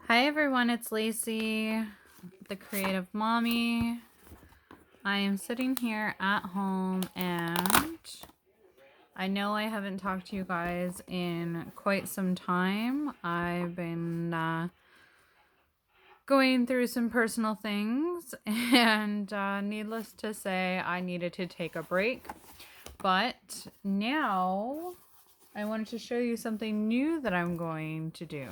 Hi everyone, it's Lacey, the creative mommy. I am sitting here at home and I know I haven't talked to you guys in quite some time. I've been going through some personal things and needless to say, I needed to take a break. But now I wanted to show you something new that I'm going to do.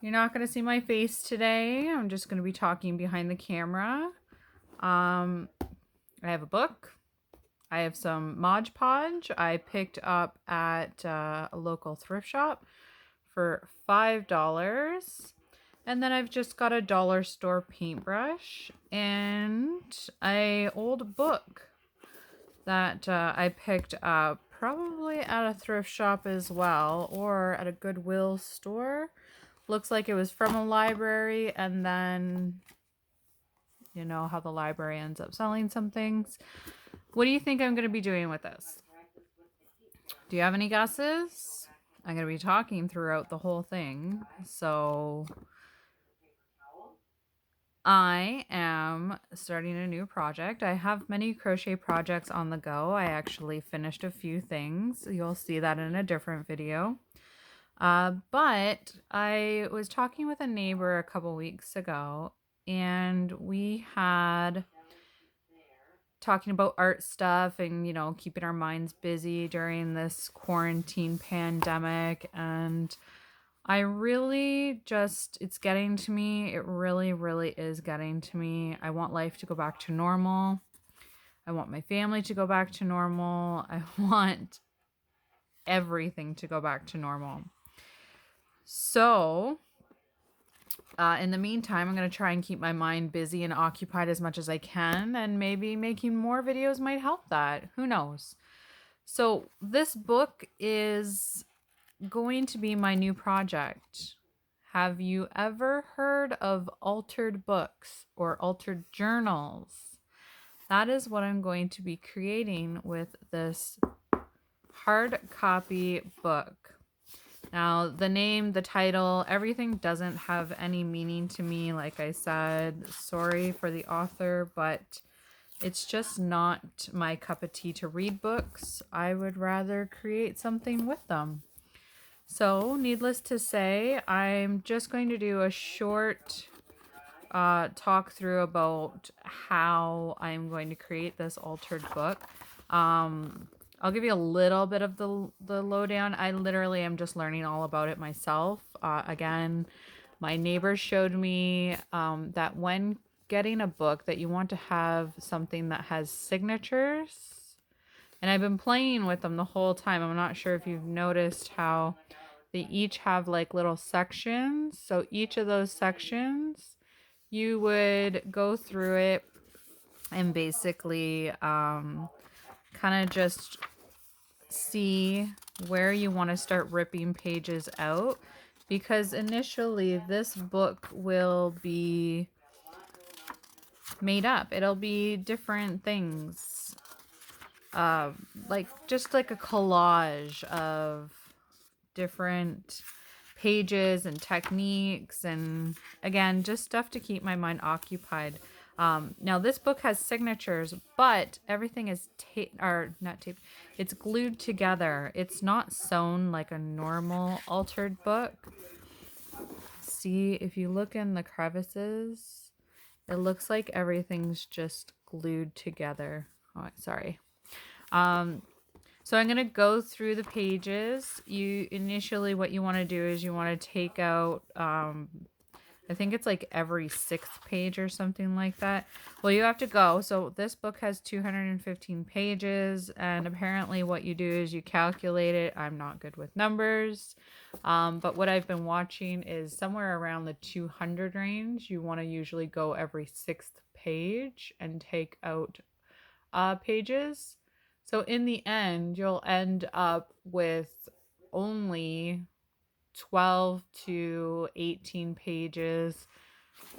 You're not going to see my face today. I'm just going to be talking behind the camera. I have a book. I have some Mod Podge I picked up at a local thrift shop for $5. And then I've just got a dollar store paintbrush and an old book that I picked up probably at a thrift shop as well, or at a Goodwill store. Looks like it was from a library, and then you know how the library ends up selling some things. What do you think I'm going to be doing with this? Do you have any guesses? I'm going to be talking throughout the whole thing. So I am starting a new project. I have many crochet projects on the go. I actually finished a few things. You'll see that in a different video. But I was talking with a neighbor a couple weeks ago, and we had talking about art stuff and, you know, keeping our minds busy during this quarantine pandemic. And I really just, it's getting to me. It really, really is getting to me. I want life to go back to normal. I want my family to go back to normal. I want everything to go back to normal. So, in the meantime, I'm going to try and keep my mind busy and occupied as much as I can, and maybe making more videos might help that. Who knows? So, this book is going to be my new project. Have you ever heard of altered books or altered journals? That is what I'm going to be creating with this hard copy book. Now, the name, the title, everything doesn't have any meaning to me. Like I said, sorry for the author, but it's just not my cup of tea to read books. I would rather create something with them. So, needless to say, I'm just going to do a short talk through about how I'm going to create this altered book. I'll give you a little bit of the lowdown. I literally am just learning all about it myself. Again, my neighbors showed me that when getting a book that you want to have something that has signatures. And I've been playing with them the whole time. I'm not sure if you've noticed how they each have like little sections. So each of those sections, you would go through it and basically kind of just see where you want to start ripping pages out, because initially this book will be made up. It'll be different things, like just like a collage of different pages and techniques, and again, just stuff to keep my mind occupied. Now this book has signatures, but everything is not taped. It's glued together. It's not sewn like a normal altered book. See, if you look in the crevices, it looks like everything's just glued together. Oh, sorry. So I'm going to go through the pages. Initially what you want to do is you want to take out, I think it's like every 6th page or something like that. Well, you have to go. So this book has 215 pages, and apparently what you do is you calculate it. I'm not good with numbers, but what I've been watching is somewhere around the 200 range. You want to usually go every 6th page and take out pages. So in the end, you'll end up with only 12 to 18 pages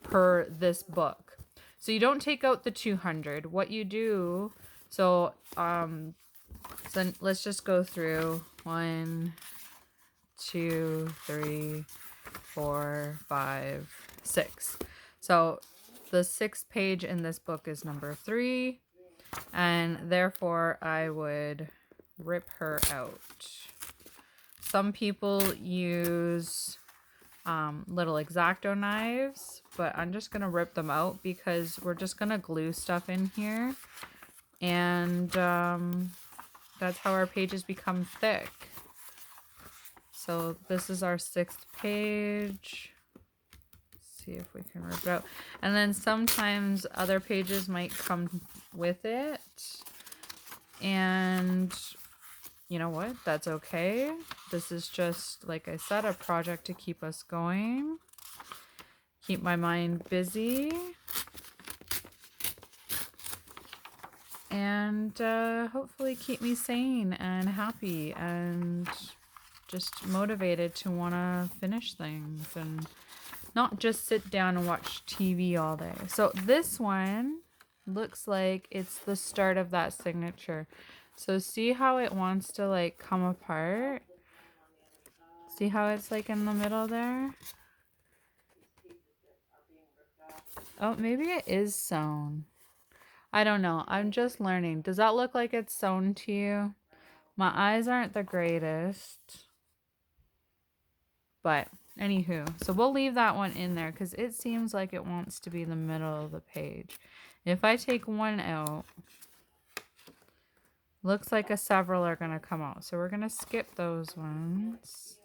per this book. So you don't take out the 200. What you do, so let's just go through 1, 2, 3, 4, 5, 6. So the 6th page in this book is number 3, and therefore I would rip her out. Some people use little X-Acto knives, but I'm just gonna rip them out because we're just gonna glue stuff in here, and that's how our pages become thick. So this is our 6th page. Let's see if we can rip it out. And then sometimes other pages might come with it, and you know what? That's okay. This is just, like I said, a project to keep us going. Keep my mind busy. And hopefully keep me sane and happy and just motivated to want to finish things and not just sit down and watch TV all day. So this one looks like it's the start of that signature. So see how it wants to like come apart? See how it's like in the middle there? Oh, maybe it is sewn. I don't know. I'm just learning. Does that look like it's sewn to you? My eyes aren't the greatest. But anywho, so we'll leave that one in there because it seems like it wants to be the middle of the page. If I take one out, looks like several are going to come out. So we're going to skip those ones.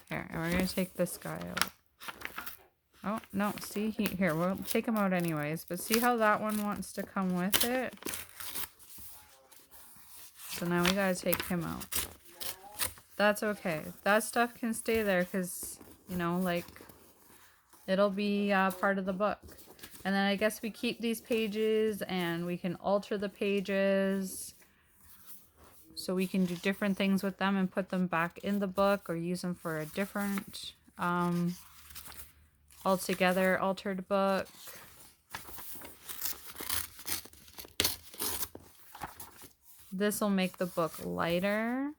Here, and we're going to take this guy out. Oh, no, see, here, we'll take him out anyways. But see how that one wants to come with it? So now we got to take him out. That's okay. That stuff can stay there because, you know, like, it'll be part of the book. And then I guess we keep these pages and we can alter the pages. So we can do different things with them and put them back in the book or use them for a different altogether altered book. This will make the book lighter.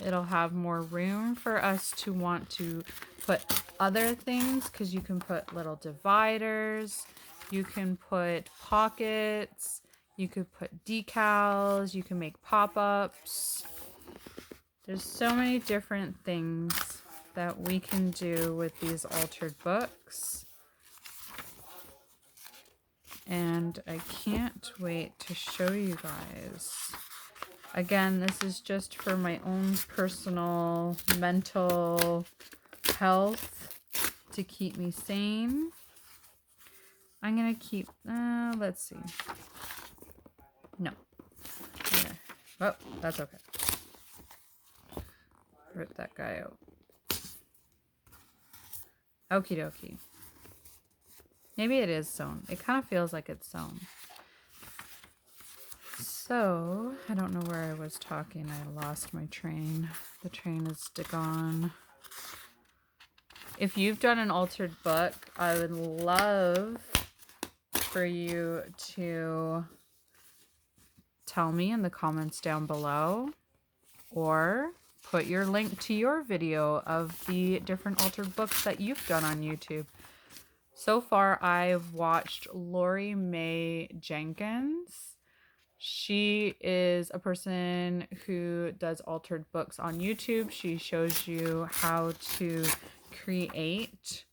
It'll have more room for us to want to put other things because you can put little dividers, you can put pockets, you could put decals, you can make pop-ups. There's so many different things that we can do with these altered books. And I can't wait to show you guys. Again, this is just for my own personal mental health to keep me sane. I'm going to keep, let's see. No. Okay. Oh, that's okay. Rip that guy out. Okie dokie. Maybe it is sewn. It kind of feels like it's sewn. So, I don't know where I was talking. I lost my train. The train is gone. If you've done an altered book, I would love for you to tell me in the comments down below, or put your link to your video of the different altered books that you've done on YouTube. So far, I've watched LorrieMarie Jenkins. She is a person who does altered books on YouTube. She shows you how to create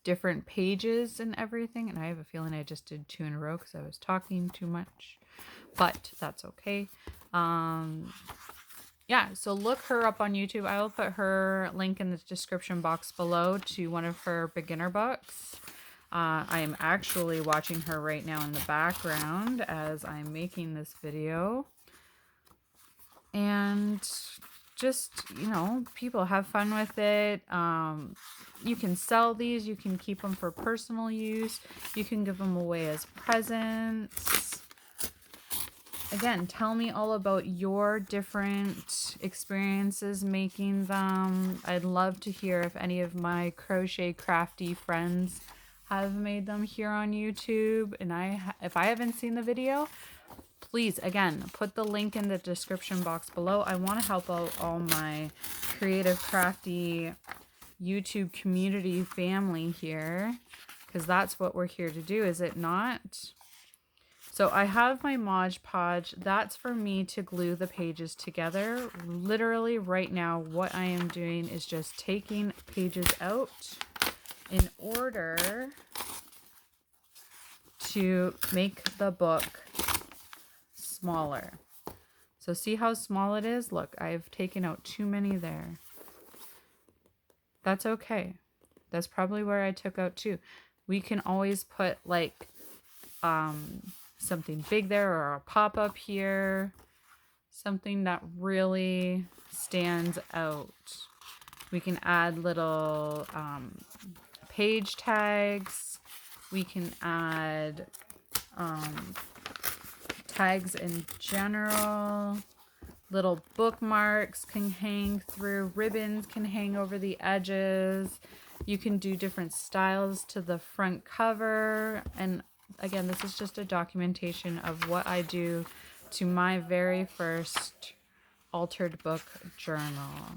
different pages and everything. And I have a feeling I just did 2 in a row because I was talking too much. But that's okay. Yeah, so look her up on YouTube. I will put her link in the description box below to one of her beginner books. I am actually watching her right now in the background as I'm making this video. And just, you know, people have fun with it. You can sell these. You can keep them for personal use. You can give them away as presents. Again, tell me all about your different experiences making them. I'd love to hear if any of my crochet crafty friends have made them here on YouTube. And if I haven't seen the video, please, again, put the link in the description box below. I want to help out all my creative, crafty YouTube community family here, because that's what we're here to do, is it not? So I have my Mod Podge. That's for me to glue the pages together. Literally right now, what I am doing is just taking pages out in order to make the book smaller. So see how small it is? Look, I've taken out too many there. That's okay. That's probably where I took out too. We can always put like something big there, or a pop-up here, something that really stands out. We can add little page tags. We can add tags in general. Little bookmarks can hang through. Ribbons can hang over the edges. You can do different styles to the front cover. And again, this is just a documentation of what I do to my very first altered book journal.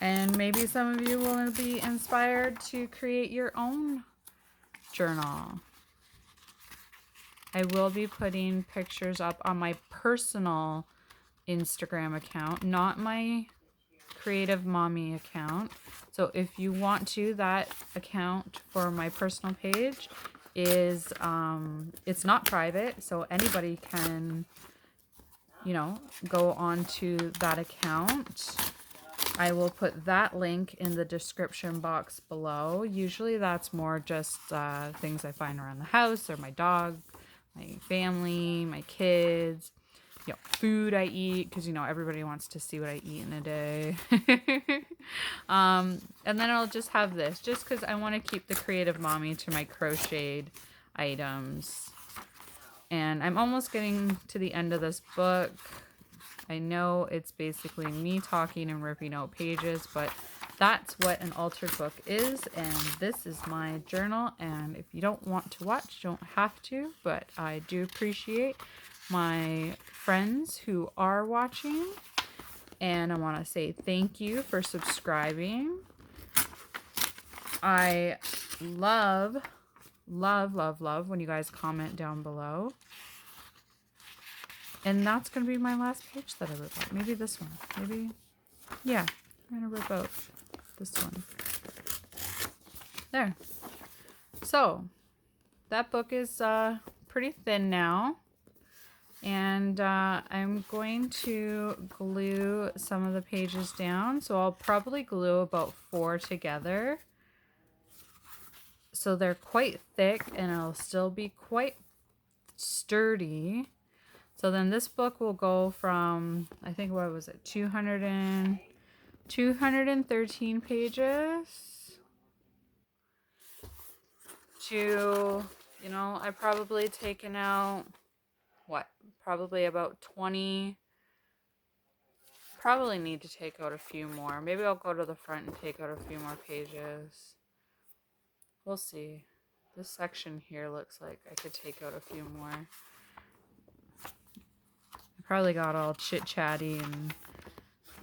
And maybe some of you will be inspired to create your own journal. I will be putting pictures up on my personal Instagram account, not my Creative Mommy account. So if you want to, that account for my personal page is it's not private, so anybody can, you know, go on to that account. I will put that link in the description box below. Usually that's more just things I find around the house, or my dog, my family, my kids, you know, food I eat, because, you know, everybody wants to see what I eat in a day. And then I'll just have this, just because I want to keep the Creative Mommy to my crocheted items. And I'm almost getting to the end of this book. I know it's basically me talking and ripping out pages, but that's what an altered book is, and this is my journal. And if you don't want to watch, you don't have to, but I do appreciate my friends who are watching, and I want to say thank you for subscribing. I love when you guys comment down below. And that's going to be my last page that I rip out. Maybe this one. Maybe, yeah, I'm going to rip out this one. There. So, that book is pretty thin now. And I'm going to glue some of the pages down. So I'll probably glue about 4 together. So they're quite thick, and it'll still be quite sturdy. So then this book will go from, I think, what was it, 213 pages to, you know, I've probably taken out, what, probably about 20. Probably need to take out a few more. Maybe I'll go to the front and take out a few more pages. We'll see. This section here looks like I could take out a few more. Probably got all chit-chatty and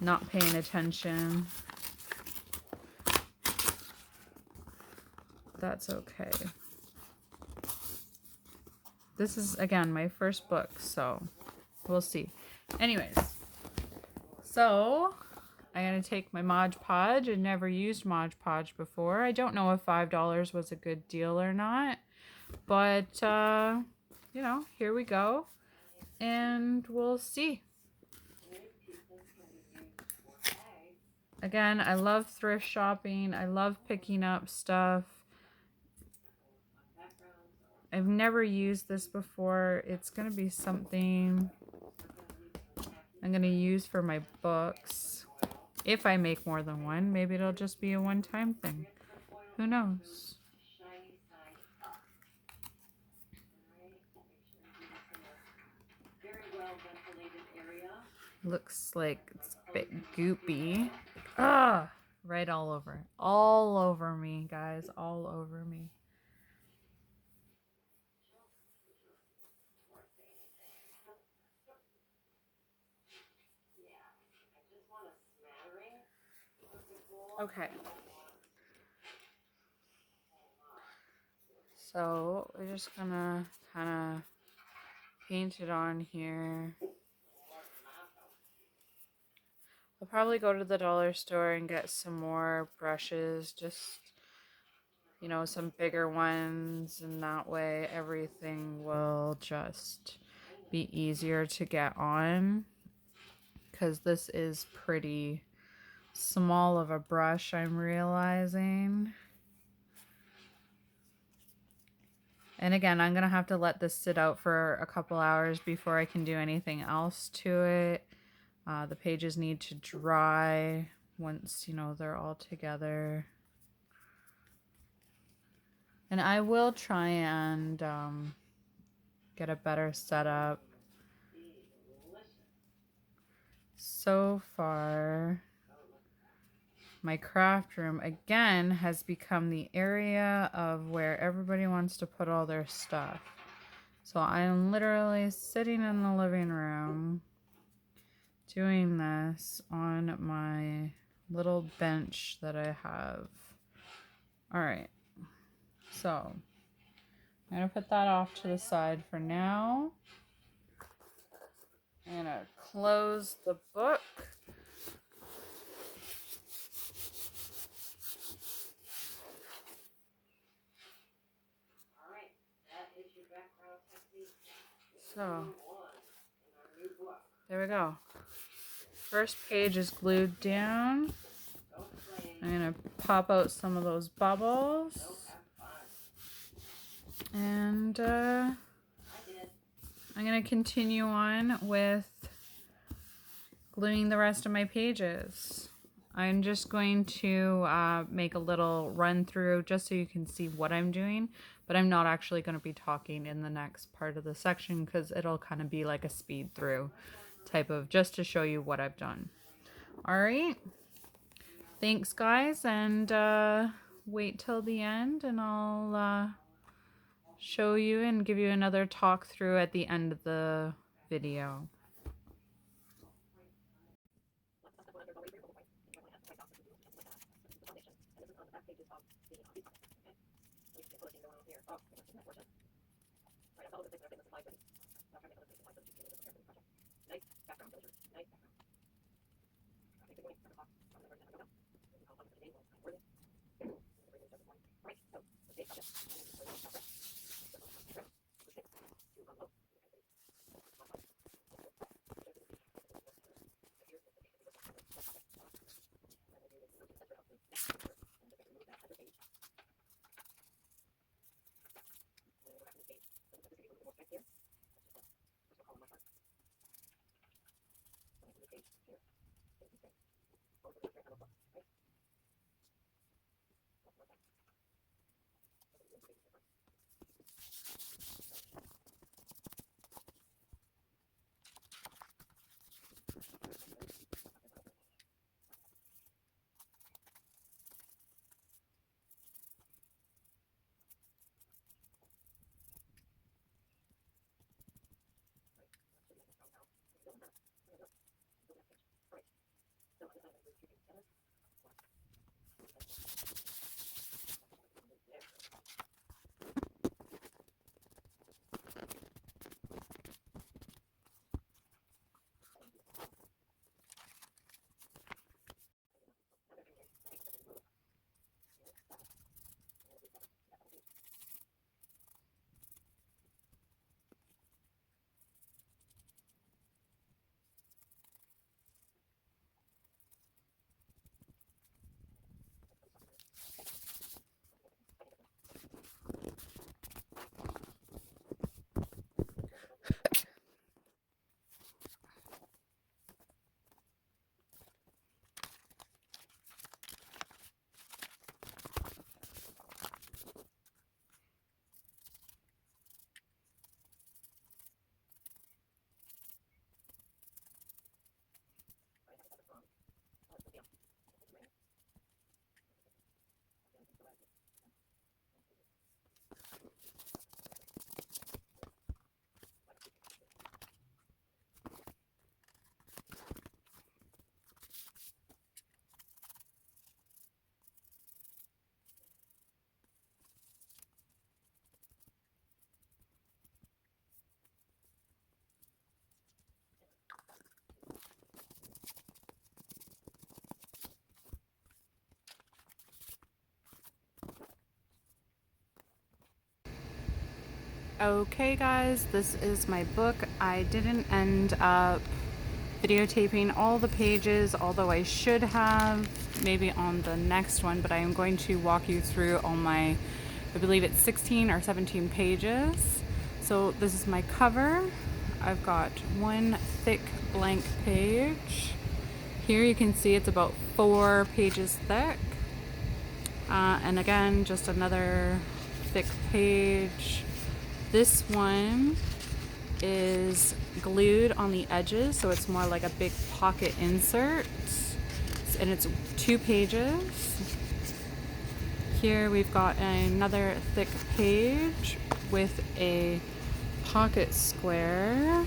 not paying attention. That's okay. This is, again, my first book, so we'll see. Anyways, so I'm going to take my Mod Podge. I've never used Mod Podge before. I don't know if $5 was a good deal or not, but, you know, here we go. And we'll see. Again, I love thrift shopping. I love picking up stuff. I've never used this before. It's going to be something I'm going to use for my books. If I make more than one, maybe it'll just be a one-time thing. Who knows? Looks like it's a bit goopy. Ah, right all over. All over me, guys. All over me. Okay. So we're just gonna kind of paint it on here. I'll probably go to the dollar store and get some more brushes, just, you know, some bigger ones, and that way everything will just be easier to get on, because this is pretty small of a brush, I'm realizing. And again, I'm gonna have to let this sit out for a couple hours before I can do anything else to it. The pages need to dry once, you know, they're all together. And I will try and get a better setup. So far, my craft room again has become the area of where everybody wants to put all their stuff. So I'm literally sitting in the living room doing this on my little bench that I have. All right, so I'm gonna put that off to the side for now. I'm gonna close the book. So there we go. First page is glued down. I'm gonna pop out some of those bubbles. And I'm gonna continue on with gluing the rest of my pages. I'm just going to make a little run through just so you can see what I'm doing, but I'm not actually going to be talking in the next part of the section because it'll kind of be like a speed through type of, just to show you what I've done. All right. Thanks, guys, and wait till the end and I'll show you and give you another talk through at the end of the video. Okay guys, this is my book. I didn't end up videotaping all the pages, although I should have maybe on the next one, but I am going to walk you through all my, I believe it's 16 or 17 pages. So this is my cover. I've got one thick blank page. Here you can see it's about 4 pages thick. And again, just another thick page. This one is glued on the edges, so it's more like a big pocket insert, and it's 2 pages. Here we've got another thick page with a pocket square,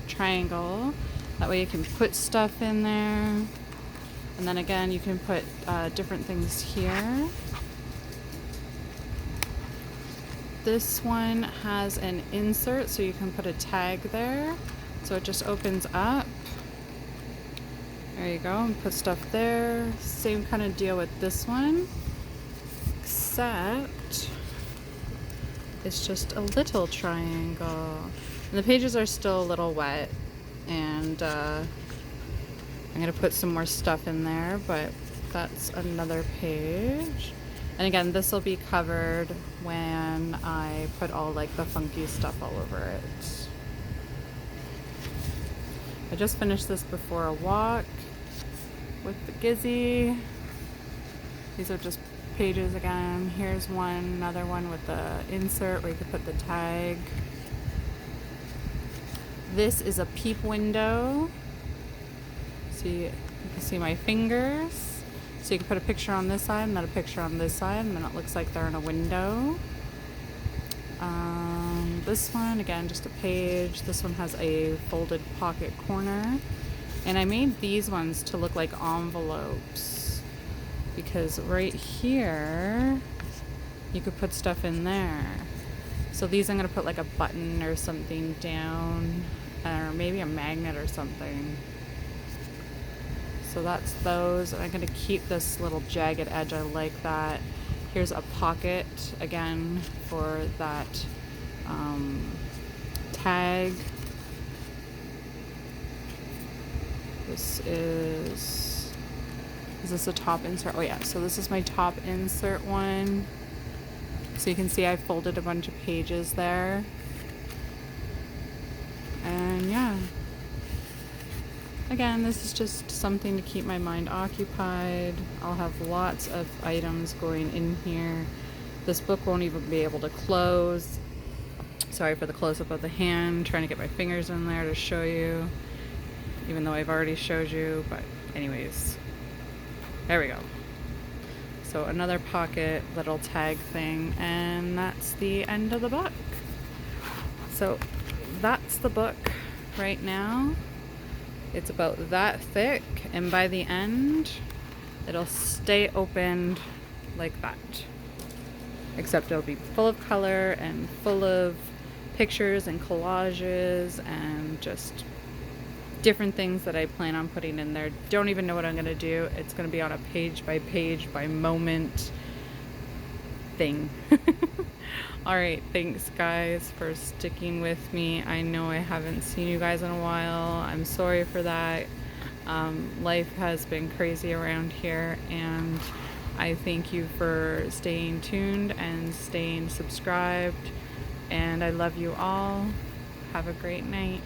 triangle. That way you can put stuff in there. And then again, you can put different things here. This one has an insert, so you can put a tag there. So it just opens up. There you go, and put stuff there. Same kind of deal with this one, except it's just a little triangle. And the pages are still a little wet, and I'm gonna put some more stuff in there, but that's another page. And again, this will be covered when I put all like the funky stuff all over it. I just finished this before a walk with the Gizzy. These are just pages again. Here's one, another one with the insert where you could put the tag. This is a peep window. See, you can see my fingers. So you can put a picture on this side and then a picture on this side, and then it looks like they're in a window. This one, again, just a page. This one has a folded pocket corner. And I made these ones to look like envelopes, because right here, you could put stuff in there. So these I'm gonna put like a button or something down, or maybe a magnet or something. So that's those. I'm going to keep this little jagged edge. I like that. Here's a pocket again for that tag. Is this a top insert? Oh yeah, so this is my top insert one. So you can see I folded a bunch of pages there. And yeah. Again, this is just something to keep my mind occupied. I'll have lots of items going in here. This book won't even be able to close. Sorry for the close-up of the hand. Trying to get my fingers in there to show you, even though I've already showed you. But anyways, there we go. So another pocket little tag thing, and that's the end of the book. So that's the book right now. It's about that thick, and by the end, it'll stay opened like that. Except it'll be full of color and full of pictures and collages and just different things that I plan on putting in there. Don't even know what I'm gonna do. It's gonna be on a page by moment thing. Alright, thanks guys for sticking with me. I know I haven't seen you guys in a while. I'm sorry for that. Life has been crazy around here, and I thank you for staying tuned and staying subscribed. And I love you all. Have a great night.